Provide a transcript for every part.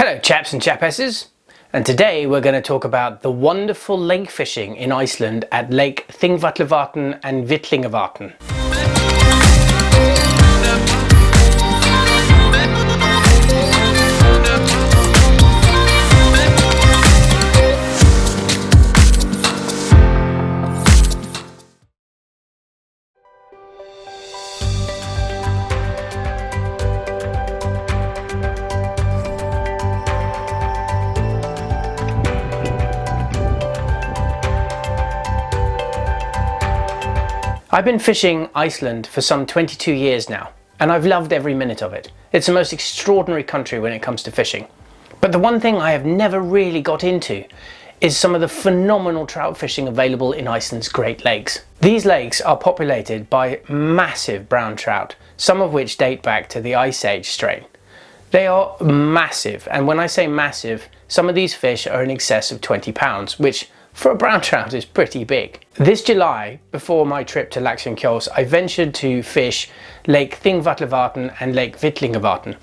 Hello chaps and chapesses, and today we're going to talk about the wonderful lake fishing in Iceland at Lake Thingvallavatn and Villingavatn. I've been fishing Iceland for some 22 years now, and I've loved every minute of it. It's the most extraordinary country when it comes to fishing. But the one thing I have never really got into is some of the phenomenal trout fishing available in Iceland's Great Lakes. These lakes are populated by massive brown trout, some of which date back to the Ice Age strain. They are massive, and when I say massive, some of these fish are in excess of 20 pounds, which for a brown trout is pretty big. This July, before my trip to Laxalóns, I ventured to fish Lake Thingvallavatn and Lake Villingavatn.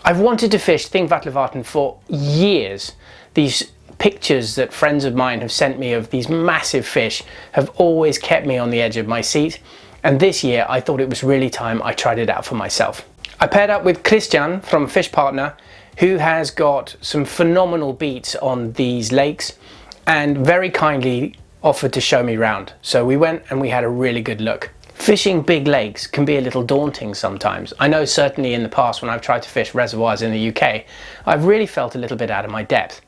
I've wanted to fish Thingvallavatn for years. These pictures that friends of mine have sent me of these massive fish have always kept me on the edge of my seat, and this year I thought it was really time I tried it out for myself. I paired up with Kristján from Fish Partner, who has got some phenomenal beats on these lakes and very kindly offered to show me around. So we went and we had a really good look. Fishing big lakes can be a little daunting sometimes. I know certainly in the past when I've tried to fish reservoirs in the UK, I've really felt a little bit out of my depth.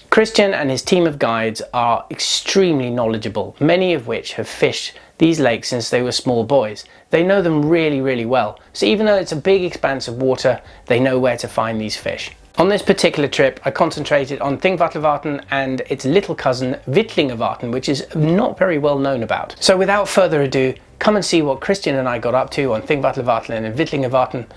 Kristján and his team of guides are extremely knowledgeable, many of which have fished these lakes since they were small boys. They know them really, really well. So even though it's a big expanse of water, they know where to find these fish. On this particular trip, I concentrated on Thingvallavatn and its little cousin Villingavatn, which is not very well known about. So without further ado, come and see what Kristján and I got up to on Thingvallavatn and Villingavatn,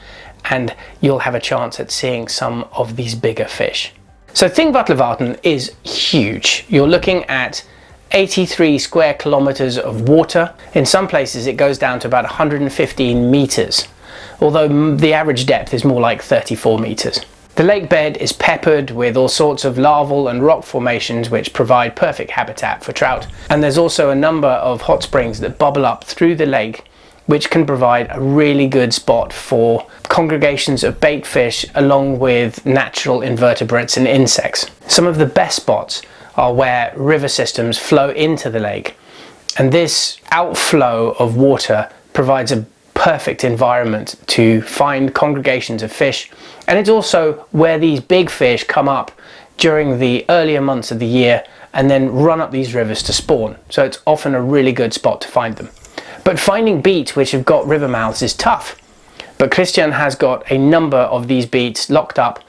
and you'll have a chance at seeing some of these bigger fish. So Thingvallavatn is huge. You're looking at 83 square kilometers of water. In some places it goes down to about 115 meters, although the average depth is more like 34 meters. The lake bed is peppered with all sorts of larval and rock formations which provide perfect habitat for trout, and there's also a number of hot springs that bubble up through the lake which can provide a really good spot for congregations of bait fish along with natural invertebrates and insects. Some of the best spots are where river systems flow into the lake, and this outflow of water provides a perfect environment to find congregations of fish, and it's also where these big fish come up during the earlier months of the year and then run up these rivers to spawn, so it's often a really good spot to find them. But finding beats which have got river mouths is tough, but Kristján has got a number of these beats locked up,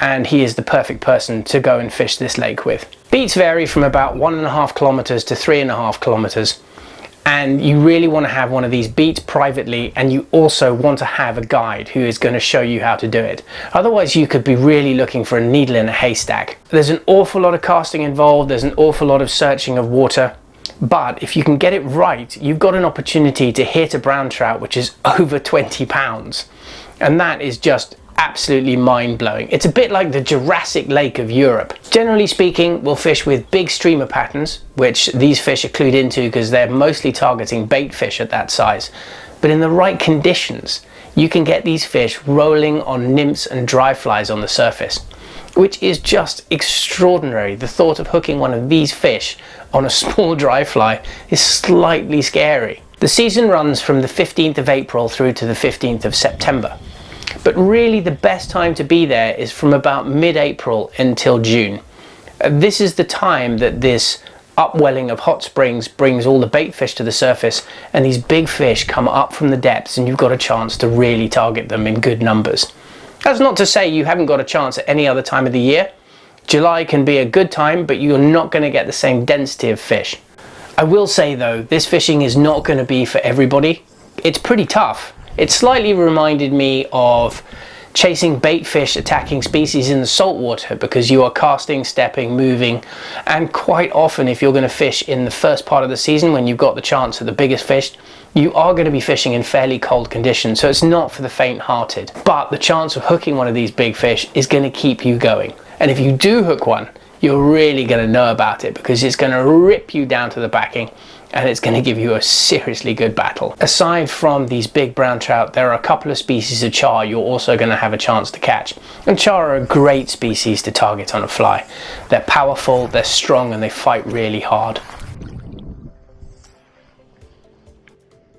and he is the perfect person to go and fish this lake with. Beats vary from about 1.5 kilometers to 3.5 kilometers. And you really want to have one of these beats privately, and you also want to have a guide who is going to show you how to do it. Otherwise you could be really looking for a needle in a haystack. There's an awful lot of casting involved, there's an awful lot of searching of water, but if you can get it right, you've got an opportunity to hit a brown trout which is over 20 pounds. And that is just absolutely mind-blowing. It's a bit like the Jurassic lake of Europe. Generally speaking, we'll fish with big streamer patterns, which these fish are clued into because they're mostly targeting bait fish at that size. But in the right conditions, you can get these fish rolling on nymphs and dry flies on the surface, which is just extraordinary. The thought of hooking one of these fish on a small dry fly is slightly scary. The season runs from the 15th of April through to the 15th of September. But really the best time to be there is from about mid-April until June. This is the time that this upwelling of hot springs brings all the bait fish to the surface, and these big fish come up from the depths, and you've got a chance to really target them in good numbers. That's not to say you haven't got a chance at any other time of the year. July can be a good time, but you're not going to get the same density of fish. I will say though, this fishing is not going to be for everybody. It's pretty tough. It slightly reminded me of chasing bait fish attacking species in the saltwater, because you are casting, stepping, moving, and quite often if you're going to fish in the first part of the season when you've got the chance at the biggest fish, you are going to be fishing in fairly cold conditions, so it's not for the faint-hearted. But the chance of hooking one of these big fish is going to keep you going. And if you do hook one, you're really going to know about it, because it's going to rip you down to the backing and it's going to give you a seriously good battle. Aside from these big brown trout, there are a couple of species of char you're also going to have a chance to catch. And char are a great species to target on a fly. They're powerful, they're strong, and they fight really hard.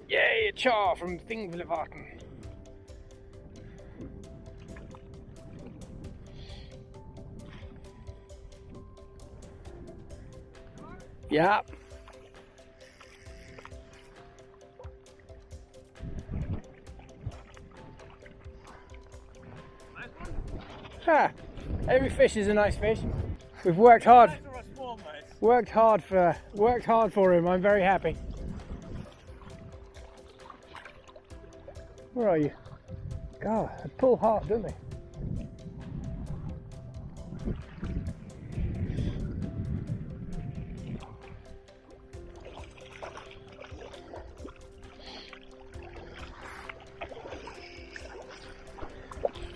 Yay, a char from Thingvallavatn. Yeah. Ha! Every fish is a nice fish. We've worked hard. Worked hard for him. I'm very happy. Where are you? God, they pull hard, don't they?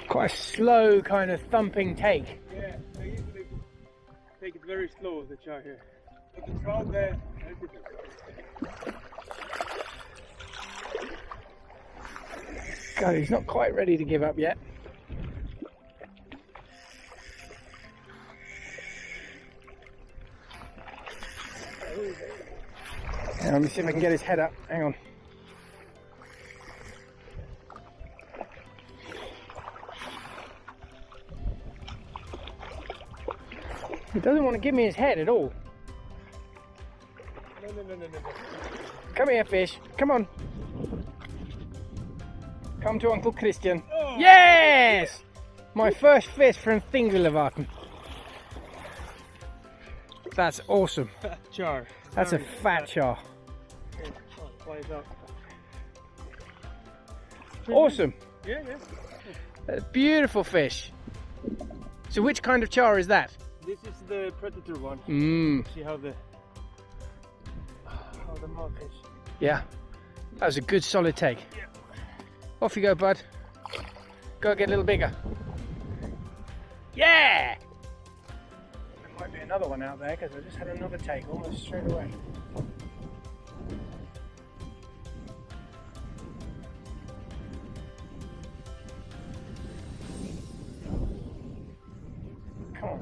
Quite a slow kind of thumping take. Yeah, they usually take it very slow, the char here. But the trout there, God, he's not quite ready to give up yet. Let me see if I can get his head up. Hang on. He doesn't want to give me his head at all. No. Come here, fish. Come on. Come to Uncle Kristján. Oh. Yes! My first fish from Thingvallavatn. That's awesome. Fat char. That's a fat char. Okay. Oh, flies out. Awesome. Yeah. A beautiful fish. So which kind of char is that? This is the predator one. See how the mouth is. Yeah. That was a good solid take. Yeah. Off you go, bud. Go get a little bigger. Yeah! There might be another one out there, because I just had another take almost straight away. Come on.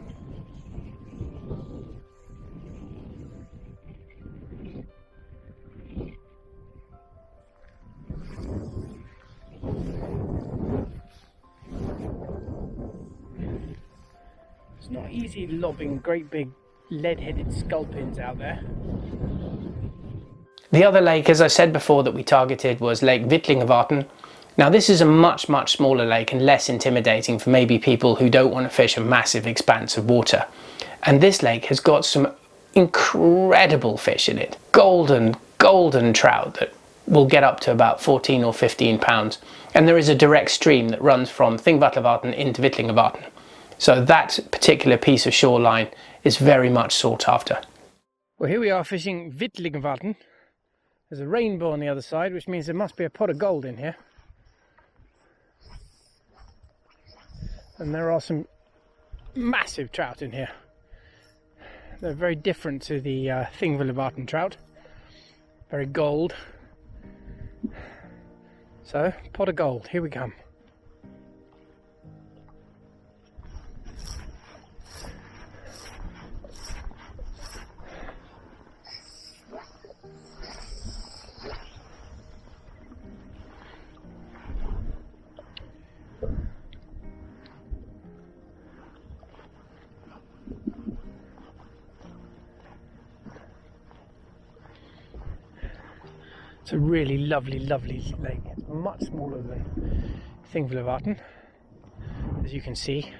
It's not easy lobbing great big lead-headed sculpins out there. The other lake, as I said before, that we targeted was Lake Villingavatn. Now this is a much smaller lake and less intimidating for maybe people who don't want to fish a massive expanse of water. And this lake has got some incredible fish in it. Golden trout that will get up to about 14 or 15 pounds. And there is a direct stream that runs from Thingvallavatn into Villingavatn. So that particular piece of shoreline is very much sought after. Well, here we are fishing Villingavatn. There's a rainbow on the other side, which means there must be a pot of gold in here. And there are some massive trout in here. They're very different to the Thingvallavatn trout. Very gold. So, pot of gold, here we come. It's a really lovely lake. It's much smaller than Thingvallavatn, as you can see,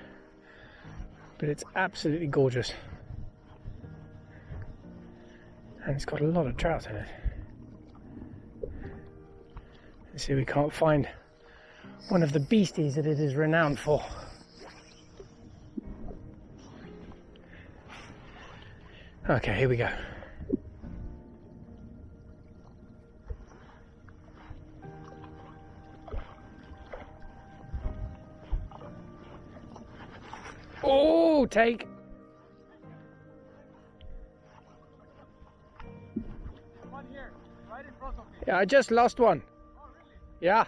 but it's absolutely gorgeous, and it's got a lot of trout in it. You see, we can't find one of the beasties that it is renowned for. Okay, here we go. Oh! Oh, take. One here, right in front of me. Yeah, I just lost one. Oh, really? Yeah.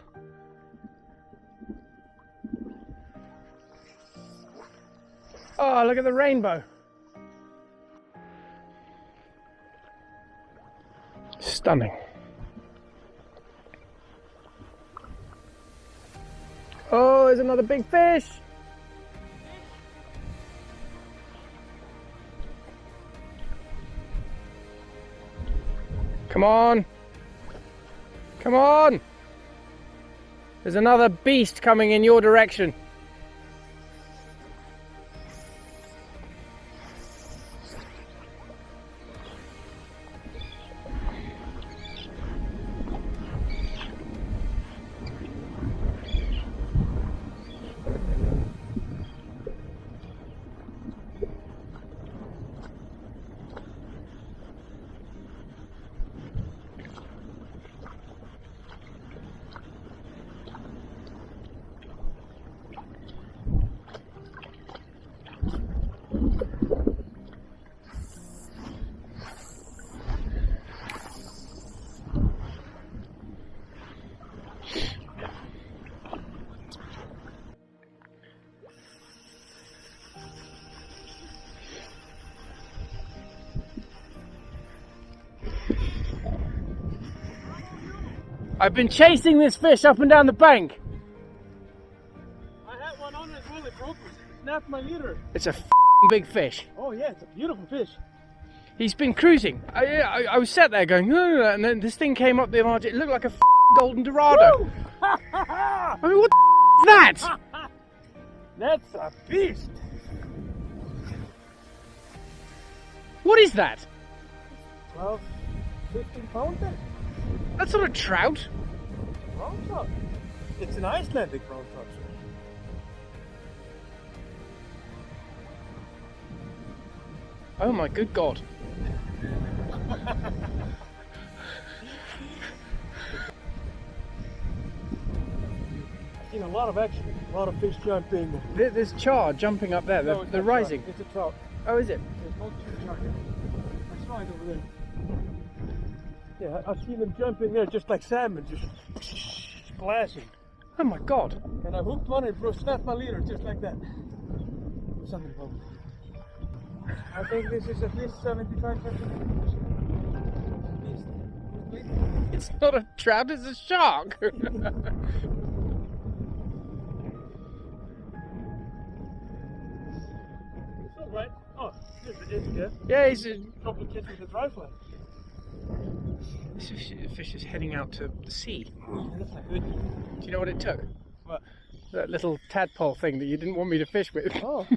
Oh, look at the rainbow. Stunning. Oh, there's another big fish. Come on. Come on. There's another beast coming in your direction. I've been chasing this fish up and down the bank. I had one on as well, it broke me. Snapped my leader. It's a big fish. Oh yeah, it's a beautiful fish. He's been cruising. I was sat there going, and then this thing came up the margin. It looked like a golden dorado. I mean, what is that? That's a beast. What is that? 12, 15 pounder. That's not a trout. Brown trout. It's an Icelandic brown trout. Oh my good God. Seen a lot of action, a lot of fish jumping. There's char jumping up there. No, They're not rising. trout. It's a trout. Oh, is it? There's no char here. I saw it over there. Yeah, I've seen them jump in there just like salmon, just splashing. Oh my God. And I hooked one and snapped my leader just like that. Something wrong. I think this is at least 75 centimeters. It's not a trout, it's a shark. It's all right. Oh, there's the edge there. Yeah, he's a... Couple kids with a dry fly. This fish is heading out to the sea. That's not good. Do you know what it took? What? That little tadpole thing that you didn't want me to fish with. Oh.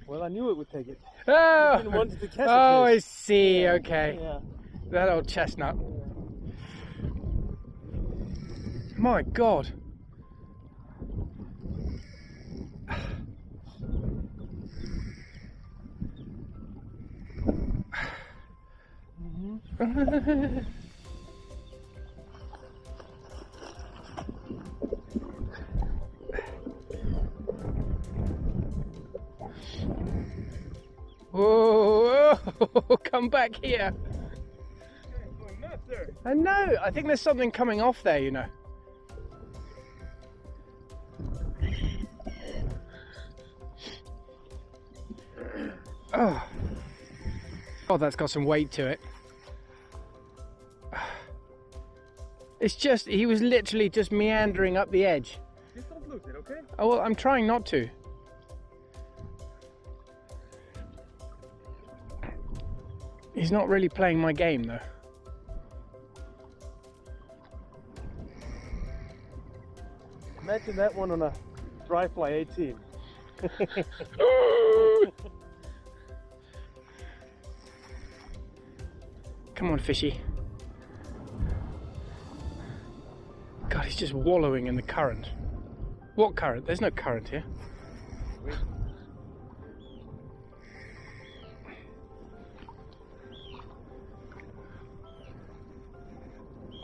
Well, I knew it would take it. Oh, Didn't want to catch oh a I fish. see, okay. Yeah. That old chestnut. My God. Whoa, come back here. Going nuts there. I know, I think there's something coming off there, you know. Oh, oh, that's got some weight to it. It's just, he was literally just meandering up the edge. Just don't lose it, okay? Oh, well, I'm trying not to. He's not really playing my game, though. Imagine that one on a dry fly 18. Come on, fishy. God, he's just wallowing in the current. What current? There's no current here.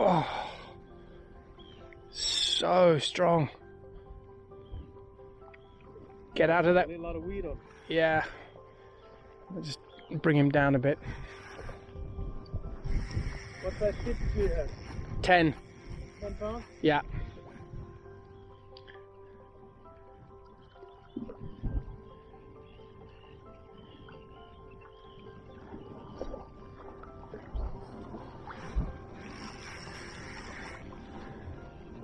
Oh, so strong. Get out of that. A lot of weed on. Yeah. I'll just bring him down a bit. What size fish do you have? 10. 10 pounds? Yeah.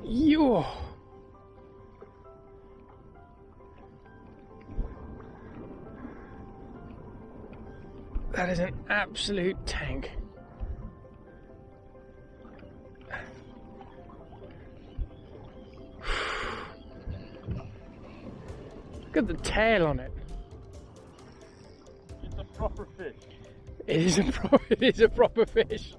Yo. That is an absolute tank. Look at the tail on it. It's a proper fish. It is a proper fish. It's a proper fish.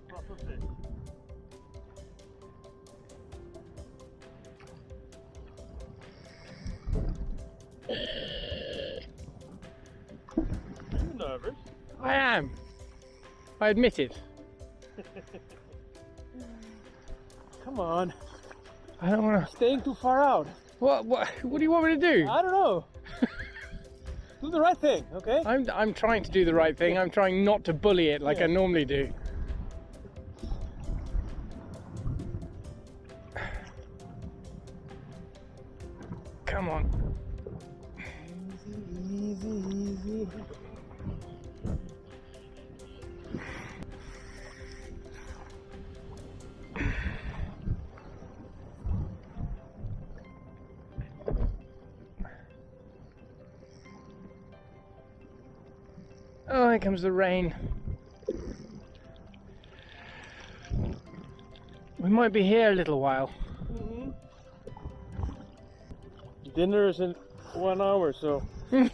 Are you nervous? I am. I admit it. Come on. I don't want to. Staying too far out. What do you want me to do? I don't know. Do the right thing, okay? I'm trying to do the right thing. I'm trying not to bully it like I normally do. Come on. Easy. Oh, here comes the rain. We might be here a little while. Mm-hmm. Dinner is in 1 hour, so. No,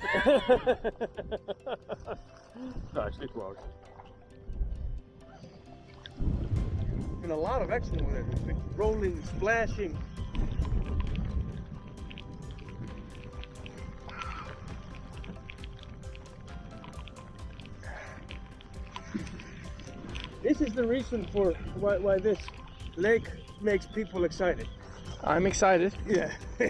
actually 2 hours. Been a lot of action with it. It's been rolling, splashing. This is the reason for why this lake makes people excited. I'm excited. Yeah. I'm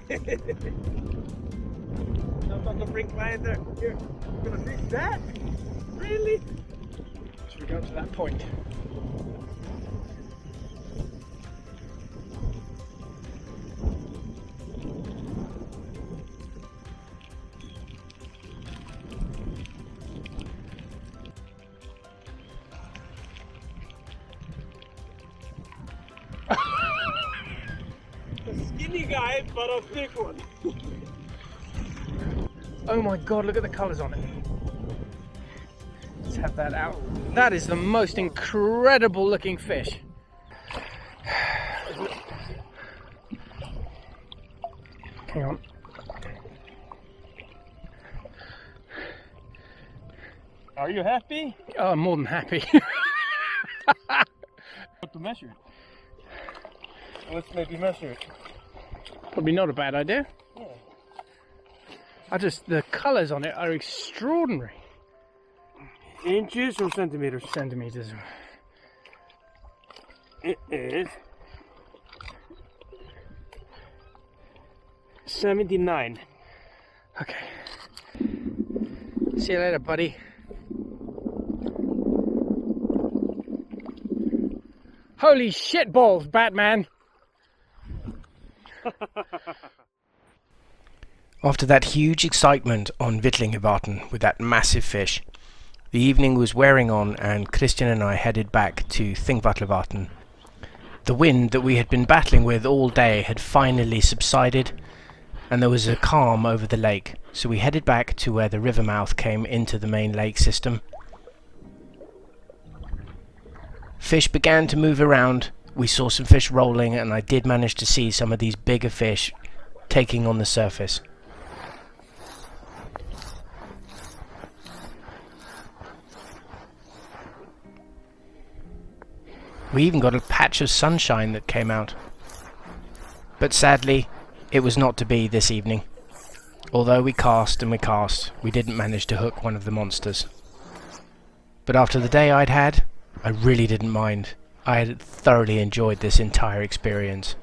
not gonna bring client there. Here, I'm gonna fish that? Really? Should we go to that point? Skinny guy, but a big one. Oh my god, look at the colours on it. Let's have that out. That is the most incredible looking fish. Hang on. Are you happy? Oh, I'm more than happy. What to measure it? Let's maybe measure it. Probably not a bad idea. Yeah. The colours on it are extraordinary. Inches or centimeters? Centimetres. It is 79. Okay. See you later, buddy. Holy shit balls, Batman! After that huge excitement on Villingavatn with that massive fish, the evening was wearing on and Kristján and I headed back to Thingvallavatn. The wind that we had been battling with all day had finally subsided and there was a calm over the lake, so we headed back to where the river mouth came into the main lake system. Fish began to move around. We saw some fish rolling and I did manage to see some of these bigger fish taking on the surface. We even got a patch of sunshine that came out. But sadly, it was not to be this evening. Although we cast and we cast, we didn't manage to hook one of the monsters. But after the day I'd had, I really didn't mind. I had thoroughly enjoyed this entire experience.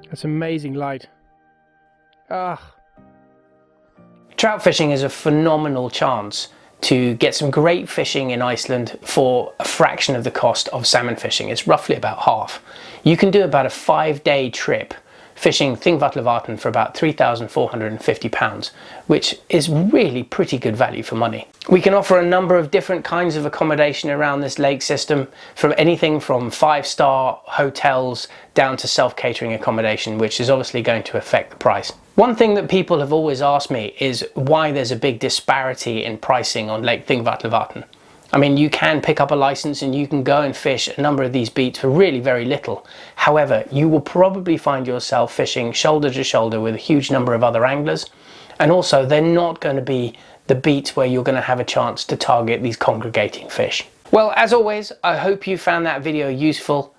That's amazing light. Ah. Trout fishing is a phenomenal chance to get some great fishing in Iceland for a fraction of the cost of salmon fishing. It's roughly about half. You can do about a 5-day trip fishing Thingvallavatn for about £3,450, which is really pretty good value for money. We can offer a number of different kinds of accommodation around this lake system, from anything from 5-star hotels down to self-catering accommodation, which is obviously going to affect the price. One thing that people have always asked me is why there's a big disparity in pricing on Lake Thingvallavatn. I mean, you can pick up a license and you can go and fish a number of these beats for really very little. However, you will probably find yourself fishing shoulder to shoulder with a huge number of other anglers. And also, they're not going to be the beats where you're going to have a chance to target these congregating fish. Well, as always, I hope you found that video useful.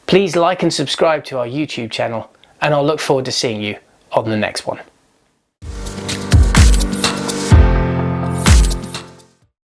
Please like and subscribe to our YouTube channel, and I'll look forward to seeing you on the next one.